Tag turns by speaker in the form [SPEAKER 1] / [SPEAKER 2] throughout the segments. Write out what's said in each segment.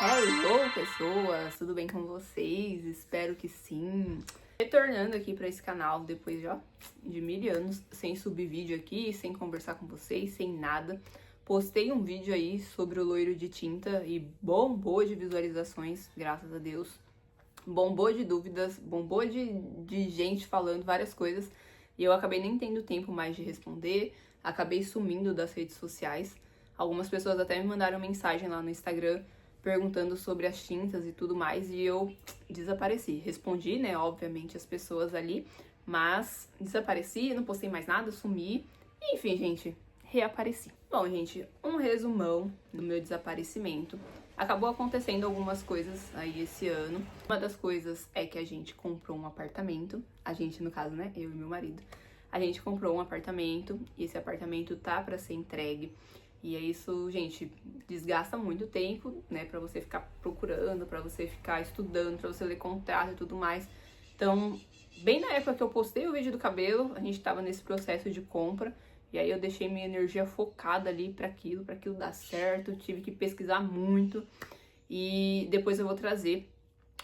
[SPEAKER 1] Hello, pessoas! Tudo bem com vocês? Espero que sim! Retornando aqui para esse canal depois já de 1000 anos, sem subir vídeo aqui, sem conversar com vocês, sem nada. Postei um vídeo aí sobre o loiro de tinta e bombou de visualizações, graças a Deus. Bombou de dúvidas, bombou de gente falando várias coisas. E eu acabei nem tendo tempo mais de responder, acabei sumindo das redes sociais. Algumas pessoas até me mandaram mensagem lá no Instagram perguntando sobre as tintas e tudo mais, e eu desapareci. Respondi, né, obviamente, as pessoas ali, mas desapareci, não postei mais nada, sumi. Enfim, gente, reapareci. Bom, gente, um resumão do meu desaparecimento. Acabou acontecendo algumas coisas aí esse ano. Uma das coisas é que a gente comprou um apartamento. A gente, no caso, né, eu e meu marido. A gente comprou um apartamento e esse apartamento tá pra ser entregue. E é isso, gente, desgasta muito tempo, né, pra você ficar procurando, pra você ficar estudando, pra você ler contrato e tudo mais. Então, bem na época que eu postei o vídeo do cabelo, a gente tava nesse processo de compra. E aí eu deixei minha energia focada ali pra aquilo dar certo. Tive que pesquisar muito. E depois eu vou trazer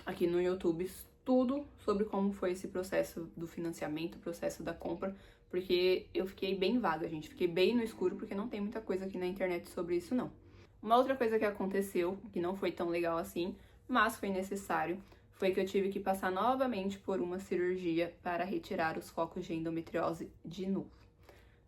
[SPEAKER 1] aqui no YouTube tudo sobre como foi esse processo do financiamento, o processo da compra, porque eu fiquei bem vaga, gente. Fiquei bem no escuro, porque não tem muita coisa aqui na internet sobre isso, não. Uma outra coisa que aconteceu, que não foi tão legal assim, mas foi necessário, foi que eu tive que passar novamente por uma cirurgia para retirar os focos de endometriose de novo.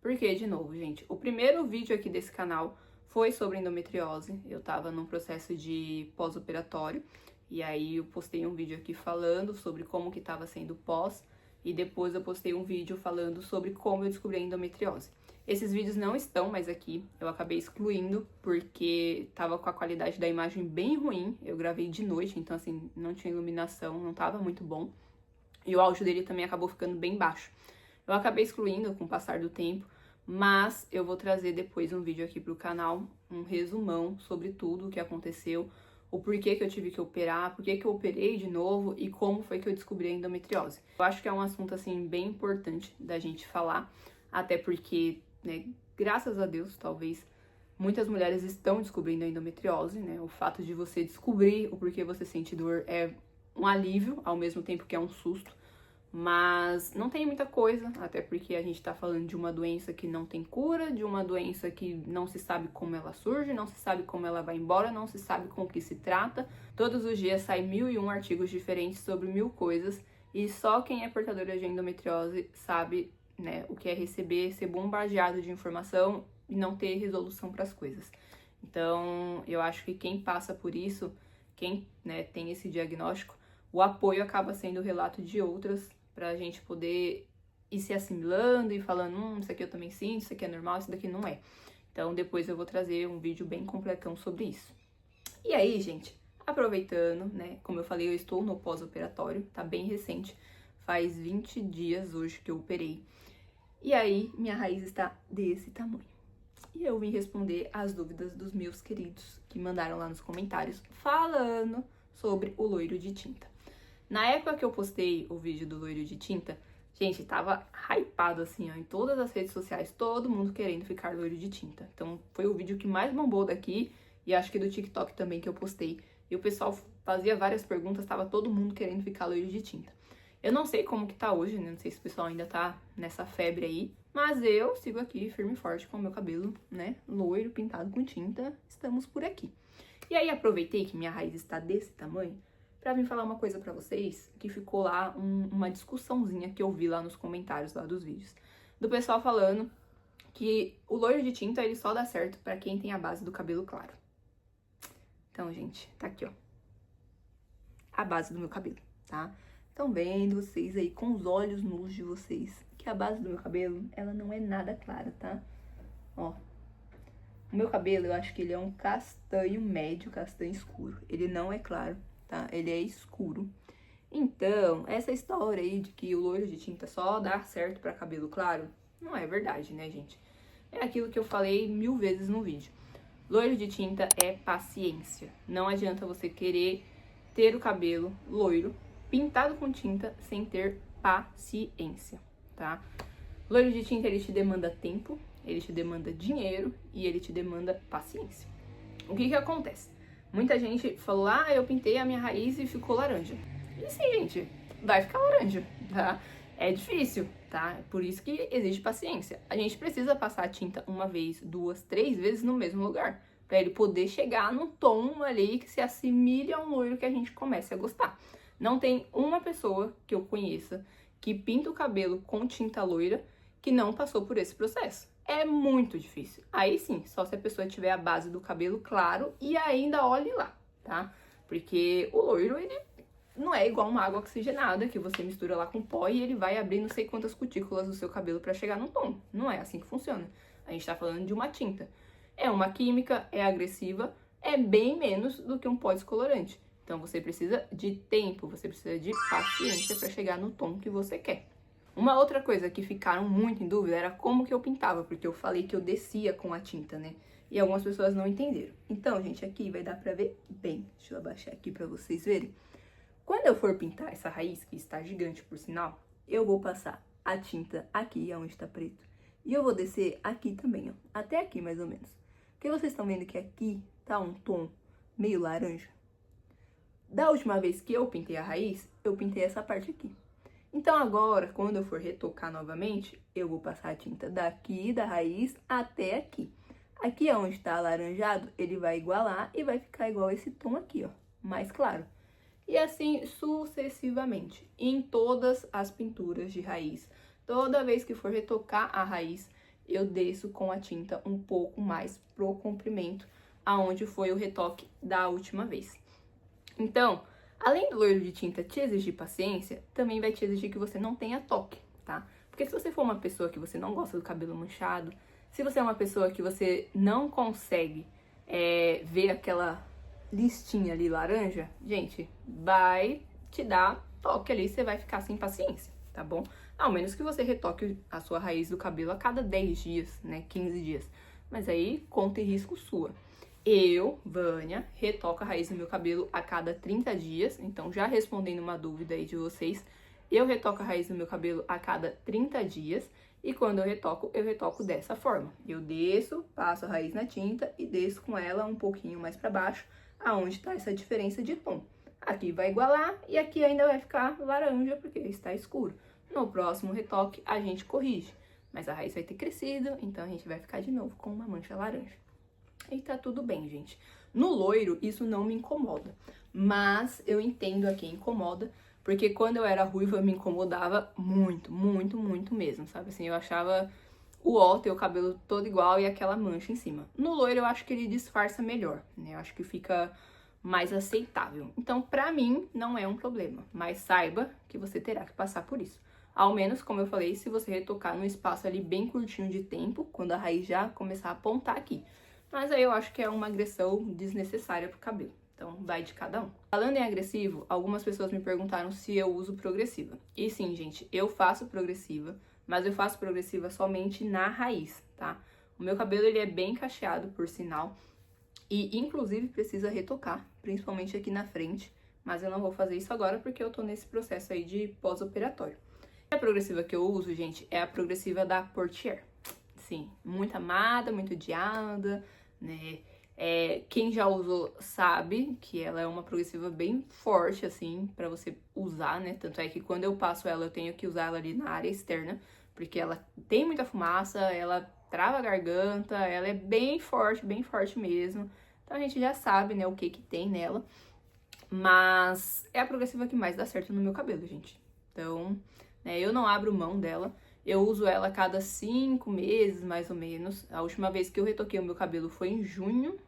[SPEAKER 1] Por que de novo, gente? O primeiro vídeo aqui desse canal foi sobre endometriose. Eu tava num processo de pós-operatório. E aí eu postei um vídeo aqui falando sobre como que tava sendo pós. E depois eu postei um vídeo falando sobre como eu descobri a endometriose. Esses vídeos não estão mais aqui. Eu acabei excluindo porque tava com a qualidade da imagem bem ruim. Eu gravei de noite, então assim, não tinha iluminação, não tava muito bom. E o áudio dele também acabou ficando bem baixo. Eu acabei excluindo com o passar do tempo, mas eu vou trazer depois um vídeo aqui pro canal, um resumão sobre tudo o que aconteceu, o porquê que eu tive que operar, porquê que eu operei de novo e como foi que eu descobri a endometriose. Eu acho que é um assunto, assim, bem importante da gente falar, até porque, né, graças a Deus, talvez, muitas mulheres estão descobrindo a endometriose, né? O fato de você descobrir o porquê você sente dor é um alívio, ao mesmo tempo que é um susto. Mas não tem muita coisa, até porque a gente tá falando de uma doença que não tem cura, de uma doença que não se sabe como ela surge, não se sabe como ela vai embora, não se sabe com o que se trata. Todos os dias saem 1001 artigos diferentes sobre 1000 coisas, e só quem é portadora de endometriose sabe, né, o que é receber, ser bombardeado de informação e não ter resolução para as coisas. Então, eu acho que quem passa por isso, quem, né, tem esse diagnóstico, o apoio acaba sendo o relato de outras, pra gente poder ir se assimilando e falando, isso aqui eu também sinto, isso aqui é normal, isso daqui não é. Então depois eu vou trazer um vídeo bem completão sobre isso. E aí, gente, aproveitando, né, como eu falei, eu estou no pós-operatório, tá bem recente, faz 20 dias hoje que eu operei. E aí, minha raiz está desse tamanho. E eu vim responder as dúvidas dos meus queridos que mandaram lá nos comentários falando sobre o loiro de tinta. Na época que eu postei o vídeo do loiro de tinta, gente, tava hypado assim, ó, em todas as redes sociais, todo mundo querendo ficar loiro de tinta. Então, foi o vídeo que mais bombou daqui, e acho que do TikTok também que eu postei. E o pessoal fazia várias perguntas, tava todo mundo querendo ficar loiro de tinta. Eu não sei como que tá hoje, né, não sei se o pessoal ainda tá nessa febre aí, mas eu sigo aqui firme e forte com o meu cabelo, né, loiro, pintado com tinta, estamos por aqui. E aí, aproveitei que minha raiz está desse tamanho, pra vir falar uma coisa pra vocês, que ficou lá uma discussãozinha que eu vi lá nos comentários lá dos vídeos. Do pessoal falando que o loiro de tinta, ele só dá certo pra quem tem a base do cabelo claro. Então, gente, tá aqui, ó. A base do meu cabelo, tá? Estão vendo vocês aí com os olhos nus de vocês que a base do meu cabelo, ela não é nada clara, tá? Ó. O meu cabelo, eu acho que ele é um castanho médio, castanho escuro. Ele não é claro. Tá? Ele é escuro. Então, essa história aí de que o loiro de tinta só dá certo pra cabelo claro, não é verdade, né, gente? É aquilo que eu falei 1000 vezes no vídeo. Loiro de tinta é paciência. Não adianta você querer ter o cabelo loiro, pintado com tinta, sem ter paciência, tá? Loiro de tinta, ele te demanda tempo, ele te demanda dinheiro e ele te demanda paciência. O que que acontece? Muita gente falou, ah, eu pintei a minha raiz e ficou laranja. E sim, gente, vai ficar laranja, tá? É difícil, tá? Por isso que existe paciência. A gente precisa passar a tinta uma vez, duas, três vezes no mesmo lugar, para ele poder chegar num tom ali que se assimile a um loiro que a gente comece a gostar. Não tem uma pessoa que eu conheça que pinta o cabelo com tinta loira que não passou por esse processo. É muito difícil. Aí sim, só se a pessoa tiver a base do cabelo claro e ainda olhe lá, tá? Porque o loiro, ele não é igual uma água oxigenada que você mistura lá com pó e ele vai abrir não sei quantas cutículas do seu cabelo para chegar num tom. Não é assim que funciona. A gente tá falando de uma tinta. É uma química, é agressiva, é bem menos do que um pó descolorante. Então você precisa de tempo, você precisa de paciência para chegar no tom que você quer. Uma outra coisa que ficaram muito em dúvida era como que eu pintava, porque eu falei que eu descia com a tinta, né? E algumas pessoas não entenderam. Então, gente, aqui vai dar pra ver bem. Deixa eu abaixar aqui pra vocês verem. Quando eu for pintar essa raiz, que está gigante por sinal, eu vou passar a tinta aqui, onde tá preto. E eu vou descer aqui também, ó. Até aqui, mais ou menos. Porque vocês estão vendo que aqui tá um tom meio laranja. Da última vez que eu pintei a raiz, eu pintei essa parte aqui. Então agora, quando eu for retocar novamente, eu vou passar a tinta daqui, da raiz, até aqui. Aqui onde tá alaranjado, ele vai igualar e vai ficar igual esse tom aqui, ó, mais claro. E assim sucessivamente, em todas as pinturas de raiz. Toda vez que for retocar a raiz, eu desço com a tinta um pouco mais pro comprimento, aonde foi o retoque da última vez. Então, além do loiro de tinta te exigir paciência, também vai te exigir que você não tenha toque, tá? Porque se você for uma pessoa que você não gosta do cabelo manchado, se você é uma pessoa que você não consegue ver aquela listinha ali laranja, gente, vai te dar toque ali, você vai ficar sem paciência, tá bom? Ao menos que você retoque a sua raiz do cabelo a cada 10 dias, né, 15 dias. Mas aí, conta e risco sua. Eu, Vânia, retoco a raiz do meu cabelo a cada 30 dias. Então, já respondendo uma dúvida aí de vocês, eu retoco a raiz do meu cabelo a cada 30 dias. E quando eu retoco dessa forma. Eu desço, passo a raiz na tinta e desço com ela um pouquinho mais pra baixo, aonde tá essa diferença de tom. Aqui vai igualar e aqui ainda vai ficar laranja, porque está escuro. No próximo retoque, a gente corrige. Mas a raiz vai ter crescido, então a gente vai ficar de novo com uma mancha laranja. E tá tudo bem, gente. No loiro, isso não me incomoda. Mas eu entendo a quem incomoda, porque quando eu era ruiva, me incomodava muito, muito, muito mesmo, sabe? Assim, eu achava o ó ter o cabelo todo igual e aquela mancha em cima. No loiro, eu acho que ele disfarça melhor, né? Eu acho que fica mais aceitável. Então, pra mim, não é um problema. Mas saiba que você terá que passar por isso. Ao menos, como eu falei, se você retocar num espaço ali bem curtinho de tempo, quando a raiz já começar a apontar aqui. Mas aí eu acho que é uma agressão desnecessária pro cabelo. Então, vai de cada um. Falando em agressivo, algumas pessoas me perguntaram se eu uso progressiva. E sim, gente, eu faço progressiva, mas eu faço progressiva somente na raiz, tá? O meu cabelo, ele é bem cacheado, por sinal, e inclusive precisa retocar, principalmente aqui na frente, mas eu não vou fazer isso agora porque eu tô nesse processo aí de pós-operatório. A progressiva que eu uso, gente, é a progressiva da Portier. Sim, muito amada, muito odiada, né? Quem já usou sabe que ela é uma progressiva bem forte, assim, pra você usar, né? Tanto é que quando eu passo ela, eu tenho que usar ela ali na área externa, porque ela tem muita fumaça, ela trava a garganta, ela é bem forte mesmo. Então a gente já sabe, né, o que tem nela. Mas é a progressiva que mais dá certo no meu cabelo, gente. Então, né, eu não abro mão dela. Eu uso ela a cada 5 meses, mais ou menos. A última vez que eu retoquei o meu cabelo foi em junho.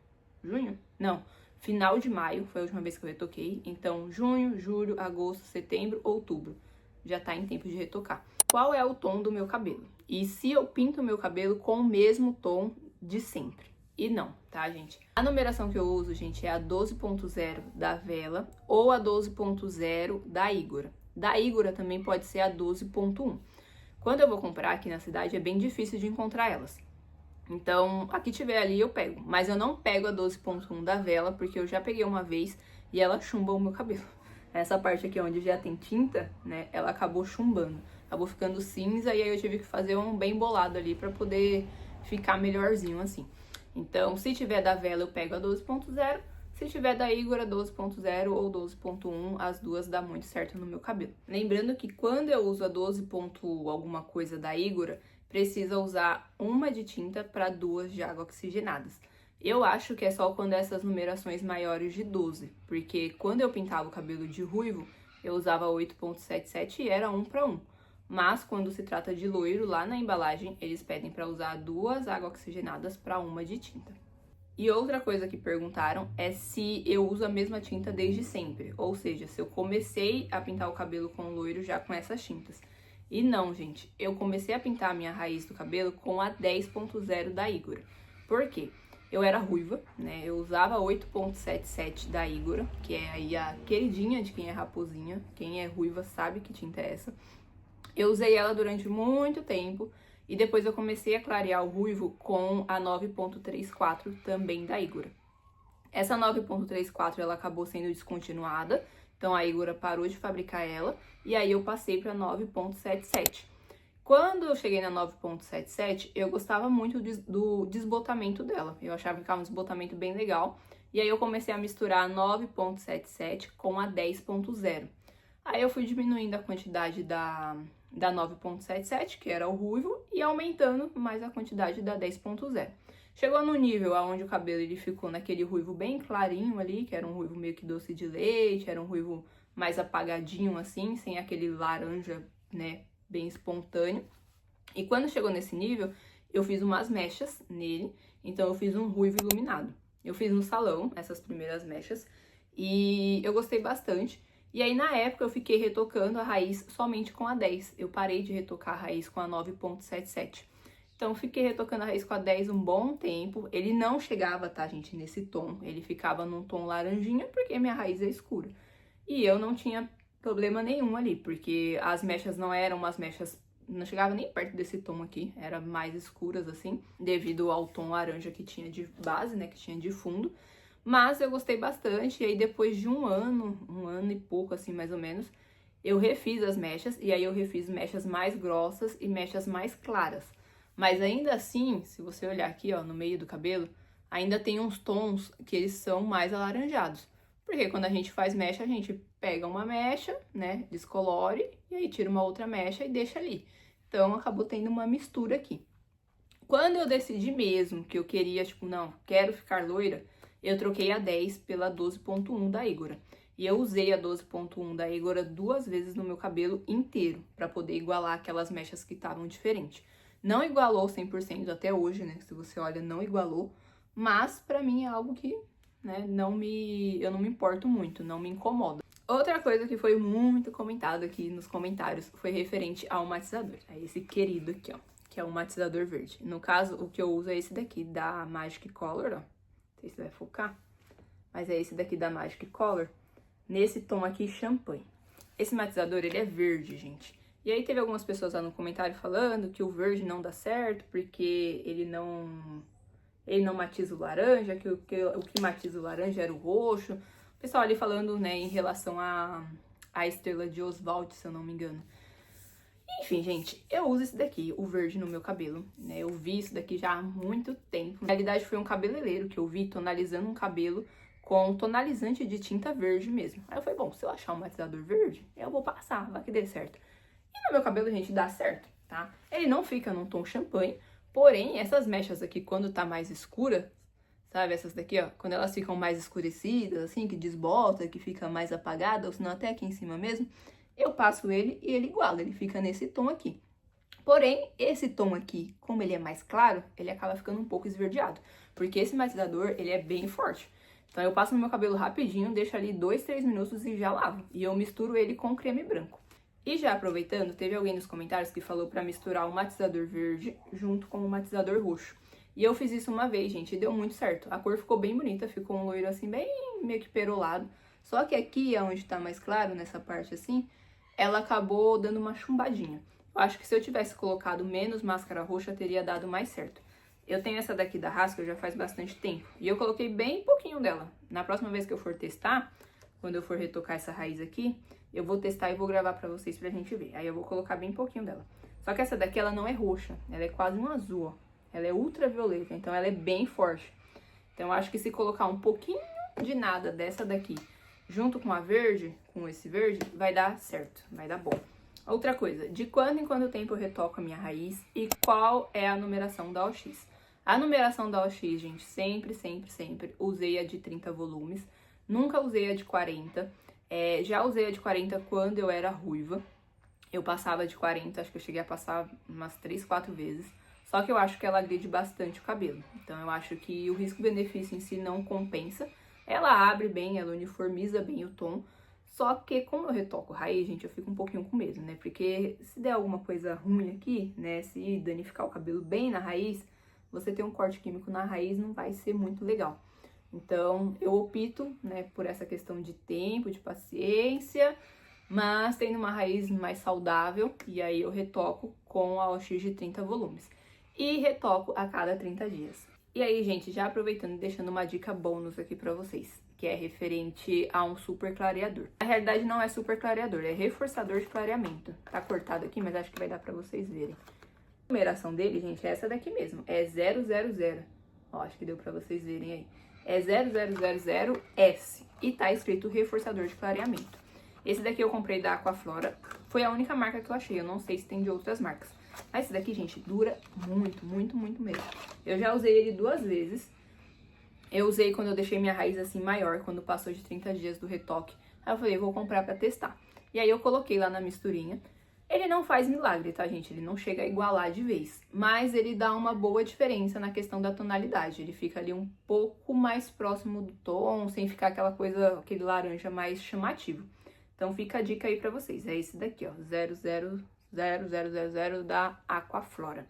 [SPEAKER 1] Junho? Não, final de maio foi a última vez que eu retoquei. Então, junho, julho, agosto, setembro, outubro. Já tá em tempo de retocar. Qual é o tom do meu cabelo? E se eu pinto o meu cabelo com o mesmo tom de sempre? E não, tá, gente? A numeração que eu uso, gente, é a 12.0 da Vela ou a 12.0 da Igora. Da Igora também pode ser a 12.1. Quando eu vou comprar aqui na cidade, é bem difícil de encontrar elas. Então, a que tiver ali eu pego. Mas eu não pego a 12.1 da Vela, porque eu já peguei uma vez e ela chumba o meu cabelo. Essa parte aqui onde já tem tinta, né, ela acabou chumbando. Acabou ficando cinza e aí eu tive que fazer um bem bolado ali pra poder ficar melhorzinho assim. Então, se tiver da Vela, eu pego a 12.0. Se tiver da Igora 12.0 ou 12.1, as duas dá muito certo no meu cabelo. Lembrando que quando eu uso a 12. Alguma coisa da Igora, precisa usar uma de tinta para 2 de água oxigenadas. Eu acho que é só quando essas numerações maiores de 12, porque quando eu pintava o cabelo de ruivo, eu usava 8.77 e era 1 para 1. Mas quando se trata de loiro, lá na embalagem, eles pedem para usar 2 águas oxigenadas para 1 de tinta. E outra coisa que perguntaram é se eu uso a mesma tinta desde sempre, ou seja, se eu comecei a pintar o cabelo com loiro já com essas tintas. E não, gente, eu comecei a pintar a minha raiz do cabelo com a 10.0 da Igora. Por quê? Eu era ruiva, né? Eu usava 8.77 da Igora, que é aí a queridinha de quem é raposinha. Quem é ruiva sabe que tinta é essa. Eu usei ela durante muito tempo e depois eu comecei a clarear o ruivo com a 9.34 também da Igora. Essa 9.34 ela acabou sendo descontinuada, então a Igora parou de fabricar ela e aí eu passei para 9.77. Quando eu cheguei na 9.77, eu gostava muito do desbotamento dela. Eu achava que ficava um desbotamento bem legal. E aí eu comecei a misturar a 9.77 com a 10.0. Aí eu fui diminuindo a quantidade da 9.77, que era o ruivo, e aumentando mais a quantidade da 10.0. Chegou no nível onde o cabelo ele ficou naquele ruivo bem clarinho ali, que era um ruivo meio que doce de leite, era um ruivo mais apagadinho assim, sem aquele laranja, né, bem espontâneo. E quando chegou nesse nível, eu fiz umas mechas nele, então eu fiz um ruivo iluminado. Eu fiz no salão essas primeiras mechas e eu gostei bastante. E aí, na época, eu fiquei retocando a raiz somente com a 10. Eu parei de retocar a raiz com a 9.77. Então, fiquei retocando a raiz com a 10 um bom tempo. Ele não chegava, tá, gente, nesse tom. Ele ficava num tom laranjinha, porque minha raiz é escura. E eu não tinha problema nenhum ali, porque as mechas não eram umas mechas... Não chegava nem perto desse tom aqui. Eram mais escuras, assim, devido ao tom laranja que tinha de base, né, que tinha de fundo. Mas eu gostei bastante, e aí depois de um ano e pouco, assim, mais ou menos, eu refiz as mechas, e aí eu refiz mechas mais grossas e mechas mais claras. Mas ainda assim, se você olhar aqui, ó, no meio do cabelo, ainda tem uns tons que eles são mais alaranjados. Porque quando a gente faz mecha, a gente pega uma mecha, né, descolore, e aí tira uma outra mecha e deixa ali. Então, acabou tendo uma mistura aqui. Quando eu decidi mesmo que eu queria, tipo, não, quero ficar loira, eu troquei a 10 pela 12.1 da Igora. E eu usei a 12.1 da Igora 2 vezes no meu cabelo inteiro, pra poder igualar aquelas mechas que estavam diferentes. Não igualou 100% até hoje, né? Se você olha, não igualou. Mas, pra mim, é algo que, né, eu não me importo muito, não me incomoda. Outra coisa que foi muito comentado aqui nos comentários foi referente ao matizador. É esse querido aqui, ó, que é o matizador verde. No caso, o que eu uso é esse daqui, da Magic Color, ó. Não sei se vai focar, mas é esse daqui da Magic Color, nesse tom aqui, champanhe. Esse matizador, ele é verde, gente. E aí teve algumas pessoas lá no comentário falando que o verde não dá certo, porque ele não matiza o laranja, que o que matiza o laranja era o roxo. O pessoal ali falando, né, em relação à estrela de Oswald, se eu não me engano. Enfim, gente, eu uso esse daqui, o verde, no meu cabelo, né? Eu vi isso daqui já há muito tempo. Na realidade, foi um cabeleireiro que eu vi tonalizando um cabelo com tonalizante de tinta verde mesmo. Aí eu falei, bom, se eu achar um matizador verde, eu vou passar, vai que dê certo. E no meu cabelo, gente, dá certo, tá? Ele não fica num tom champanhe, porém, essas mechas aqui, quando tá mais escura, sabe? Essas daqui, ó, quando elas ficam mais escurecidas, assim, que desbota, que fica mais apagada, ou senão até aqui em cima mesmo, eu passo ele e ele iguala, ele fica nesse tom aqui. Porém, esse tom aqui, como ele é mais claro, ele acaba ficando um pouco esverdeado, porque esse matizador, ele é bem forte. Então, eu passo no meu cabelo rapidinho, deixo ali 2, 3 minutos e já lavo. E eu misturo ele com creme branco. E já aproveitando, teve alguém nos comentários que falou pra misturar o matizador verde junto com o matizador roxo. E eu fiz isso uma vez, gente, e deu muito certo. A cor ficou bem bonita, ficou um loiro assim, bem meio que perolado. Só que aqui, onde tá mais claro, nessa parte assim, ela acabou dando uma chumbadinha. Eu acho que se eu tivesse colocado menos máscara roxa, teria dado mais certo. Eu tenho essa daqui da Haskell já faz bastante tempo. E eu coloquei bem pouquinho dela. Na próxima vez que eu for testar, quando eu for retocar essa raiz aqui, eu vou testar e vou gravar pra vocês pra gente ver. Aí eu vou colocar bem pouquinho dela. Só que essa daqui, ela não é roxa. Ela é quase um azul, ó. Ela é ultravioleta, então ela é bem forte. Então eu acho que se colocar um pouquinho de nada dessa daqui, junto com a verde, com esse verde, vai dar certo, vai dar bom. Outra coisa, de quando em quanto tempo eu retoco a minha raiz e qual é a numeração da OX? A numeração da OX, gente, sempre usei a de 30 volumes, nunca usei a de 40, já usei a de 40 quando eu era ruiva, eu passava de 40, acho que eu cheguei a passar umas 3, 4 vezes, só que eu acho que ela agride bastante o cabelo, então eu acho que o risco-benefício em si não compensa, ela abre bem, ela uniformiza bem o tom, só que como eu retoco raiz, gente, eu fico um pouquinho com medo, né? Porque se der alguma coisa ruim aqui, né? Se danificar o cabelo bem na raiz, você ter um corte químico na raiz não vai ser muito legal. Então, eu opto, né, por essa questão de tempo, de paciência, mas tendo uma raiz mais saudável, e aí eu retoco com a OX de 30 volumes. E retoco a cada 30 dias. E aí, gente, já aproveitando e deixando uma dica bônus aqui pra vocês, que é referente a um super clareador. Na realidade não é super clareador, é reforçador de clareamento. Tá cortado aqui, mas acho que vai dar pra vocês verem. A numeração dele, gente, é essa daqui mesmo, é 000. Ó, acho que deu pra vocês verem aí. É 0000S e tá escrito reforçador de clareamento. Esse daqui eu comprei da Aquaflora, foi a única marca que eu achei, eu não sei se tem de outras marcas. Mas esse daqui, gente, dura muito mesmo. Eu já usei ele 2 vezes. Eu usei quando eu deixei minha raiz assim maior, quando passou de 30 dias do retoque. Aí eu falei, vou comprar pra testar. E aí eu coloquei lá na misturinha. Ele não faz milagre, tá, gente? Ele não chega a igualar de vez. Mas ele dá uma boa diferença na questão da tonalidade. Ele fica ali um pouco mais próximo do tom, sem ficar aquela coisa, aquele laranja mais chamativo. Então fica a dica aí pra vocês. É esse daqui, ó, 0000 da Aquaflora.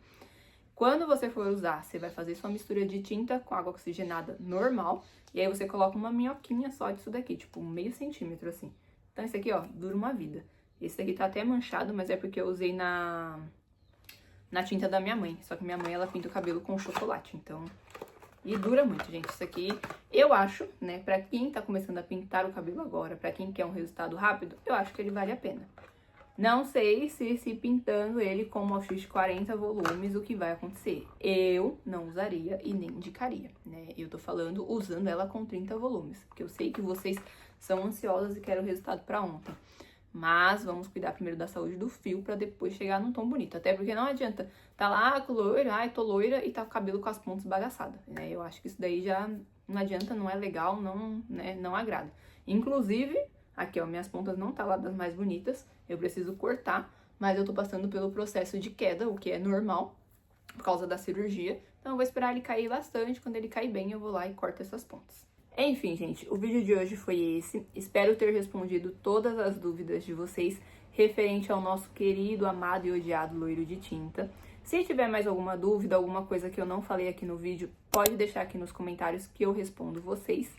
[SPEAKER 1] Quando você for usar, você vai fazer sua mistura de tinta com água oxigenada normal, e aí você coloca uma minhoquinha só disso daqui, tipo meio centímetro assim. Então esse aqui, ó, dura uma vida. Esse daqui tá até manchado, mas é porque eu usei na tinta da minha mãe, só que minha mãe, ela pinta o cabelo com chocolate, então... E dura muito, gente, isso aqui, eu acho, né, pra quem tá começando a pintar o cabelo agora, pra quem quer um resultado rápido, eu acho que ele vale a pena. Não sei se pintando ele com uma OX de 40 volumes, o que vai acontecer. Eu não usaria e nem indicaria, né? Eu tô falando usando ela com 30 volumes, porque eu sei que vocês são ansiosas e querem o resultado pra ontem. Mas vamos cuidar primeiro da saúde do fio pra depois chegar num tom bonito. Até porque não adianta tá lá com loira, ai, tô loira e tá com o cabelo com as pontas bagaçadas, né? Eu acho que isso daí já não adianta, não é legal, não, né, não agrada. Inclusive... Aqui, ó, minhas pontas não tá lá das mais bonitas, eu preciso cortar, mas eu tô passando pelo processo de queda, o que é normal, por causa da cirurgia. Então eu vou esperar ele cair bastante, quando ele cair bem eu vou lá e corto essas pontas. Enfim, gente, o vídeo de hoje foi esse. Espero ter respondido todas as dúvidas de vocês referente ao nosso querido, amado e odiado loiro de tinta. Se tiver mais alguma dúvida, alguma coisa que eu não falei aqui no vídeo, pode deixar aqui nos comentários que eu respondo vocês.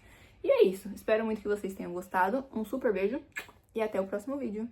[SPEAKER 1] E é isso, espero muito que vocês tenham gostado, um super beijo e até o próximo vídeo.